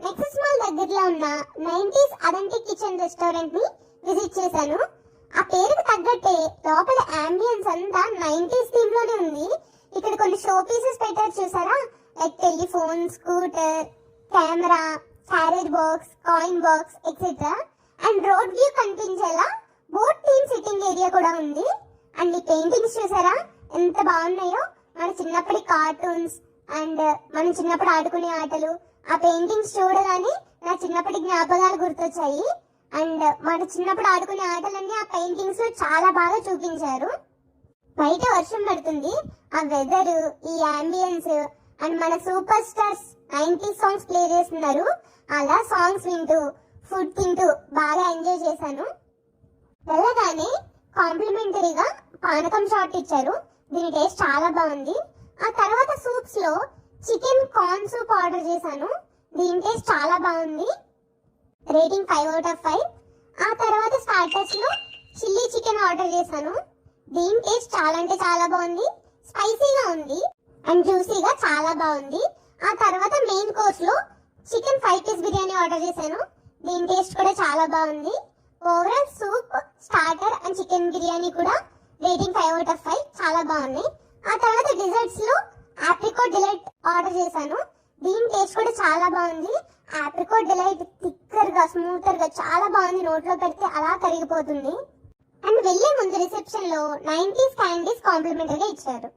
Nexus mall దగ్గరలో ఉన్న 90s authentic kitchen restaurant ని విజిట్ చేశాను. ఆ పేరుకు తగ్గట్టే లోపల అంబియన్స్ అంతా 90s థీమ్ లోనే ఉంది. ఇక్కడ కొన్ని షో పీసెస్ పెట్టారు చూసారా, like telephone, scooter, camera, carriage box, coin box etcetera. And road view కనిపించేలా బోట్ టీమ్ సిట్టింగ్ ఏరియా కూడా ఉంది. అండ్ ఈ పెయింటింగ్స్ చూసారా ఎంత బాగున్నాయో. మన చిన్నప్పటి కార్టూన్స్ అండ్ మనం చిన్నప్పుడు ఆడుకునే ఆటలు, ఆ పెయింటింగ్స్ చూడగానే నా చిన్నప్పటి జ్ఞాపకాలు గుర్తొచ్చాయి. అండ్ మన చిన్నప్పుడు ఆడుకునే ఆటలన్నీ ఆ పెయింటింగ్స్ లో చాలా బాగా చూపించారు. బయట వర్షం పడుతుంది, ఆ వెదర్, ఈ అంబియన్స్ అండ్ మన super stars 90s songs play చేస్తున్నారు. అలా సాంగ్స్ వింటూ ఫుడ్ తింటూ బాగా ఎంజాయ్ చేశాను. వెళ్ళగానే కాంప్లిమెంటరీగా పానకం షాట్ ఇచ్చారు. దీని టేస్ట్ చాలా బాగుంది. ఆ తర్వాత సూప్స్ లో చికెన్ కార్న్ సూప్ ఆర్డర్ చేశాను. దీని టేస్ట్ చాలా బాగుంది, రేటింగ్ 5 out of 5. ఆ తర్వాత స్టార్టర్స్ లో చిల్లీ చికెన్ ఆర్డర్ చేశాను. దీని టేస్ట్ చాలా అంటే చాలా బాగుంది, స్పైసీగా ఉంది అండ్ జ్యూసీగా చాలా బాగుంది. ఆ తర్వాత మెయిన్ కోర్స్ లో చికెన్ 5 పీస్ బిర్యానీ ఆర్డర్ చేశాను. దీని టేస్ట్ కూడా చాలా బాగుంది. Overall soup, starter and chicken biryani కూడా రేటింగ్ 5 out of 5 చాలా బాగున్నాయి. ఆ తర్వాత డిజర్ట్స్ లో ఆప్రికాట్ డిలైట్ ఆర్డర్ చేశాను. దీని టేస్ట్ కూడా చాలా బాగుంది. ఆప్రికాట్ డిలైట్ థిక్కర్ గా, స్మూతర్ గా చాలా బాగుంది. నోట్లో పెడితే అలా కరిగిపోతుంది. అండ్ వెళ్లే ముందు రిసెప్షన్ లో 90s క్యాండీస్ కాంప్లిమెంటరీగా ఇచ్చారు.